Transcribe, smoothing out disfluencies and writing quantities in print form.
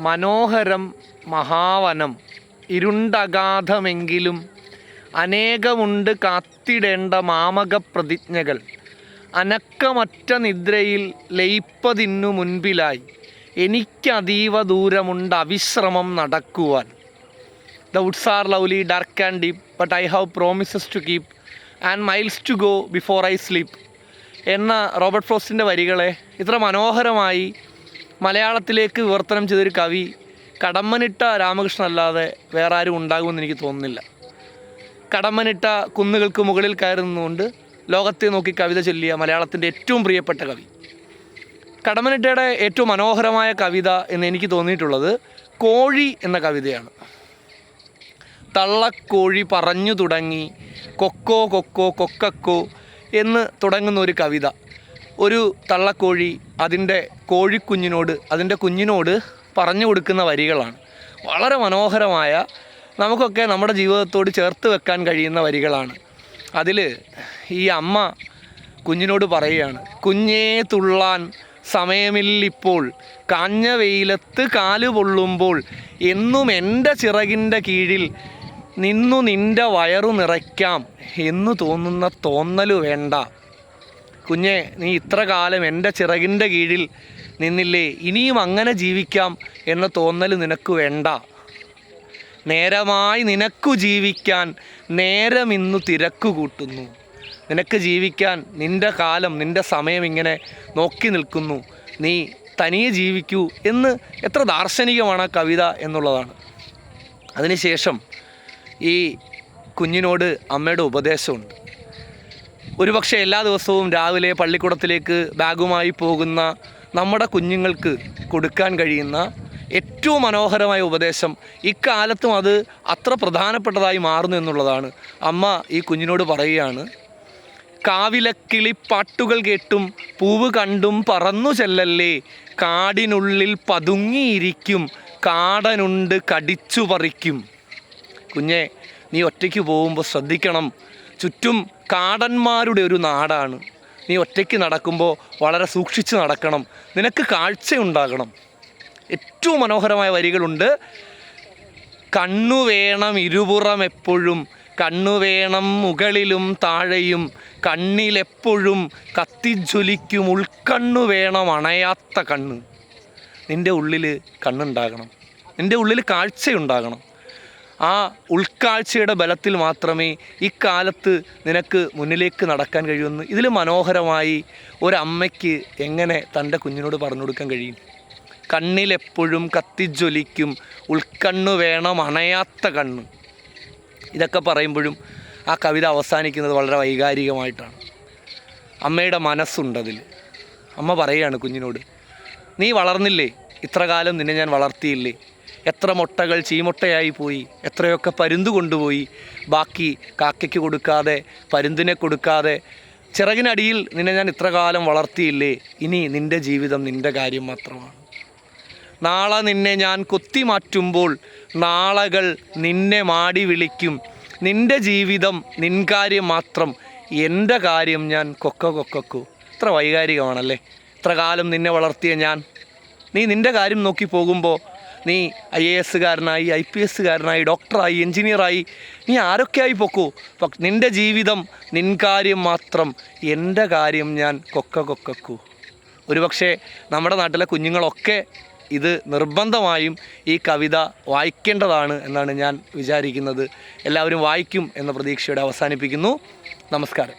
മനോഹരം മഹാവനം ഇരുണ്ടഗാധമെങ്കിലും അനേകമുണ്ട് കാത്തിടേണ്ട മാമക പ്രതിജ്ഞകൾ. അനക്കമറ്റ നിദ്രയിൽ ലയിപ്പതിന്നു മുൻപിലായി എനിക്കതീവ ദൂരമുണ്ട് അവിശ്രമം നടക്കുവാൻ. The woods are lovely, dark and deep, but I have promises to keep and miles to go before I sleep എന്ന Robert ഫ്രോസ്റ്റിൻ്റെ വരികളെ ഇത്ര മനോഹരമായി മലയാളത്തിലേക്ക് വിവർത്തനം ചെയ്തൊരു കവി കടമ്മനിട്ട രാമകൃഷ്ണൻ അല്ലാതെ വേറെ ആരും ഉണ്ടാകുമെന്ന് എനിക്ക് തോന്നുന്നില്ല. കടമ്മനിട്ട കുന്നുകൾക്ക് മുകളിൽ കയറുന്നുകൊണ്ട് ലോകത്തെ നോക്കി കവിത ചൊല്ലിയ മലയാളത്തിൻ്റെ ഏറ്റവും പ്രിയപ്പെട്ട കവി. കടമ്മനിട്ടയുടെ ഏറ്റവും മനോഹരമായ കവിത എന്ന് എനിക്ക് തോന്നിയിട്ടുള്ളത് കോഴി എന്ന കവിതയാണ്. തള്ളക്കോഴി പറഞ്ഞു തുടങ്ങി കൊക്കോ കൊക്കോ കൊക്കക്കോ എന്ന് തുടങ്ങുന്ന ഒരു കവിത. ഒരു തള്ളക്കോഴി അതിൻ്റെ കോഴിക്കുഞ്ഞിനോട് അതിൻ്റെ കുഞ്ഞിനോട് പറഞ്ഞു കൊടുക്കുന്ന വരികളാണ്. വളരെ മനോഹരമായ, നമുക്കൊക്കെ നമ്മുടെ ജീവിതത്തോട് ചേർത്ത് വെക്കാൻ കഴിയുന്ന വരികളാണ്. അതിൽ ഈ അമ്മ കുഞ്ഞിനോട് പറയുകയാണ്, കുഞ്ഞേ തുള്ളാൻ സമയമില്ലിപ്പോൾ, കാഞ്ഞ വെയിലത്ത് കാല് പൊള്ളുമ്പോൾ എന്നും എൻ്റെ ചിറകിൻ്റെ കീഴിൽ നിന്നു നിൻ്റെ വയറു നിറയ്ക്കാം എന്നു തോന്നുന്ന തോന്നൽ വേണ്ട. കുഞ്ഞെ, നീ ഇത്ര കാലം എൻ്റെ ചിറകിൻ്റെ കീഴിൽ നിന്നില്ലേ, ഇനിയും അങ്ങനെ ജീവിക്കാം എന്ന തോന്നൽ നിനക്ക് വേണ്ട. നേരമായി നിനക്കു ജീവിക്കാൻ നേരം ഇന്നു തിരക്ക് കൂട്ടുന്നു. നിനക്ക് ജീവിക്കാൻ നിൻ്റെ കാലം, നിൻ്റെ സമയം ഇങ്ങനെ നോക്കി നിൽക്കുന്നു. നീ തനിയെ ജീവിക്കൂ എന്ന് എത്ര ദാർശനികമാണ് ആ കവിത എന്നുള്ളതാണ്. അതിനുശേഷം ഈ കുഞ്ഞിനോട് അമ്മയുടെ ഉപദേശമുണ്ട്. ഒരുപക്ഷെ എല്ലാ ദിവസവും രാവിലെ പള്ളിക്കൂടത്തിലേക്ക് ബാഗുമായി പോകുന്ന നമ്മുടെ കുഞ്ഞുങ്ങൾക്ക് കൊടുക്കാൻ കഴിയുന്ന ഏറ്റവും മനോഹരമായ ഉപദേശം ഇക്കാലത്തും അത് അത്ര പ്രധാനപ്പെട്ടതായി മാറുന്നു എന്നുള്ളതാണ്. അമ്മ ഈ കുഞ്ഞിനോട് പറയുകയാണ്, കാവിലക്കിളി പാട്ടുകൾ കേട്ടും പൂവ് കണ്ടും പറന്നു ചെല്ലല്ലേ, കാടിനുള്ളിൽ പതുങ്ങിയിരിക്കും കാടനുണ്ട് കടിച്ചു പറിക്കും. കുഞ്ഞെ, നീ ഒറ്റയ്ക്ക് പോകുമ്പോൾ ശ്രദ്ധിക്കണം. ചുറ്റും കാടന്മാരുടെ ഒരു നാടാണ്. നീ ഒറ്റയ്ക്ക് നടക്കുമ്പോൾ വളരെ സൂക്ഷിച്ച് നടക്കണം. നിനക്ക് കാഴ്ചയുണ്ടാകണം. ഏറ്റവും മനോഹരമായ വരികളുണ്ട്. കണ്ണു വേണം ഇരുപുറം എപ്പോഴും, കണ്ണു വേണം മുകളിലും താഴെയും, കണ്ണിലെപ്പോഴും കത്തിജ്വലിക്കും ഉൾക്കണ്ണു വേണം അണയാത്ത കണ്ണ്. നിൻ്റെ ഉള്ളിൽ കണ്ണുണ്ടാകണം, നിൻ്റെ ഉള്ളിൽ കാഴ്ചയുണ്ടാകണം. ആ ഉൾക്കാഴ്ചയുടെ ബലത്തിൽ മാത്രമേ ഇക്കാലത്ത് നിനക്ക് മുന്നിലേക്ക് നടക്കാൻ കഴിയുമെന്ന് ഇതിൽ മനോഹരമായി ഒരമ്മയ്ക്ക് എങ്ങനെ തൻ്റെ കുഞ്ഞിനോട് പറഞ്ഞു കൊടുക്കാൻ കഴിയും. കണ്ണിലെപ്പോഴും കത്തിജ്വലിക്കും ഉൾക്കണ്ണു വേണം അണയാത്ത കണ്ണ്. ഇതൊക്കെ പറയുമ്പോഴും ആ കവിത അവസാനിക്കുന്നത് വളരെ വൈകാരികമായിട്ടാണ്. അമ്മയുടെ മനസ്സുണ്ടതിൽ. അമ്മ പറയുകയാണ് കുഞ്ഞിനോട്, നീ വളർന്നില്ലേ, ഇത്ര കാലം നിന്നെ ഞാൻ വളർത്തിയില്ലേ, എത്ര മുട്ടകൾ ചീമുട്ടയായി പോയി, എത്രയൊക്കെ പരുന്ത് കൊണ്ടുപോയി, ബാക്കി കാക്കയ്ക്ക് കൊടുക്കാതെ പരുന്തിനെ കൊടുക്കാതെ ചിറകിനടിയിൽ നിന്നെ ഞാൻ ഇത്ര കാലം വളർത്തിയില്ലേ, ഇനി നിൻ്റെ ജീവിതം നിൻ്റെ കാര്യം മാത്രമാണ്. നാളെ നിന്നെ ഞാൻ കൊത്തിമാറ്റുമ്പോൾ നാളകൾ നിന്നെ മാടി വിളിക്കും, നിൻ്റെ ജീവിതം നിൻ കാര്യം മാത്രം, എൻ്റെ കാര്യം ഞാൻ കൊക്ക കൊക്കക്കു. ഇത്ര വൈകാരികമാണല്ലേ. ഇത്ര കാലം നിന്നെ വളർത്തിയ ഞാൻ, നീ നിൻ്റെ കാര്യം നോക്കി പോകുമ്പോൾ നീ IAS കാരനായി, IPS കാരനായി, ഡോക്ടറായി, എൻജിനീയറായി, നീ ആരൊക്കെയായി പൊക്കൂ. നിൻ്റെ ജീവിതം നിൻ കാര്യം മാത്രം, എൻ്റെ കാര്യം ഞാൻ കൊക്ക കൊക്കക്കു. ഒരുപക്ഷെ നമ്മുടെ നാട്ടിലെ കുഞ്ഞുങ്ങളൊക്കെ ഇത് നിർബന്ധമായും ഈ കവിത വായിക്കേണ്ടതാണ് എന്നാണ് ഞാൻ വിചാരിക്കുന്നത്. എല്ലാവരും വായിക്കും എന്ന പ്രതീക്ഷയോടെ അവസാനിപ്പിക്കുന്നു. നമസ്കാരം.